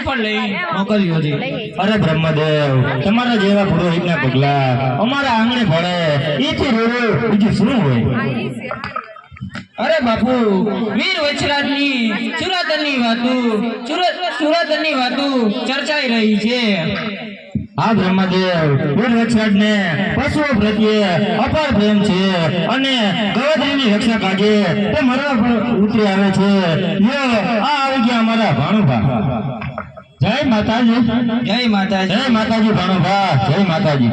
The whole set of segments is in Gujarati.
પણ લઈ મોકલ્યો છે। અરે બ્રહ્મદેવ, તમારા જેવા પુરોહિતના પગલા અમારા આંગણે પડે એથી રોડો બીજું શું હોય? અરે બાપુ, વીર વચરાજની સુરતની વાતો ચર્ચાઈ રહી છે। હા બ્રહ્મદેવ, વીર વચરાજને પશુઓ પ્રત્યે અપાર પ્રેમ છે અને ગવદ્રીની રક્ષા કાજે તે મરવા પર ઉતરી આવે છે। યો આ આવી ગયા અમારા ભાણુભા। જય માતાજી, જય માતાજી, જય માતાજી ભાણુભા, જય માતાજી।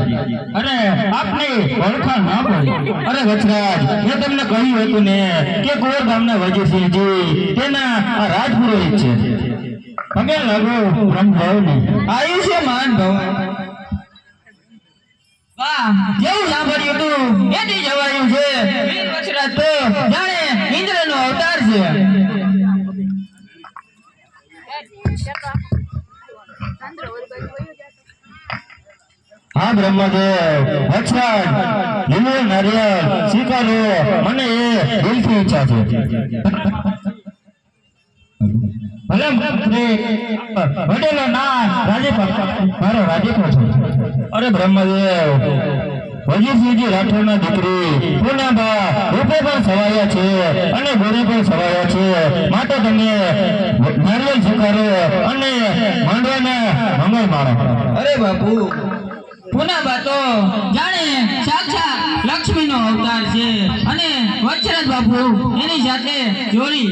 અરે આપની ઓળખાણ ના પડી? અરે વચરાજ, મેં તમને કહ્યું હતું ને કે કોર ગામના વજીરસિંહજી તેના આ રાજપુરોહિત છે। પગે લાગો બ્રહ્મદેવને। આયુષ્યમાન ભવ। વાહ, જેવું સાંભળ્યું તું એથી જવાયું છે। વીર વચરાજ તો જાણે ઇન્દ્રનો અવતાર છે। હા બ્રહ્મદેવ, વચરાજ લીલો નારિયેળ સ્વીકારો, મને એ દિલથી ઈચ્છા છે। ભલે વડેલો ના રાજીપો, મારો રાજીપો છે। અરે બ્રહ્મદેવ, વજીરસિંહજી રાઠોડના દીકરી પૂર્ણાબા રૂપે પણ સવાયા છે અને ગોરે પણ સવાયા છે, માટે તમે નારિયેળ સ્વીકારો અને માંડવાના મંગળ માણો। અરે બાપુ, પુનાબા તો જાણે સાક્ષાત લક્ષ્મીનો અવતાર છે અને વચરાજ બાપુ એની સાથે જોડી।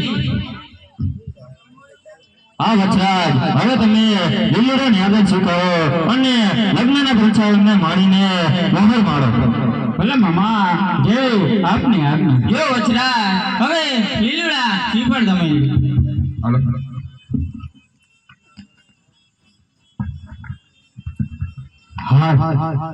હા વચરાજ, હવે તમે લીલુડો ન્યાદ સ્વીકારો અને લગ્નના પંચાયતને માણીને મંગળ માણો। ભલે મામા, જય આપની આજ્ઞા। જો વચરાજ, હવે લીલુડા શ્રીફળ તમે। હા હા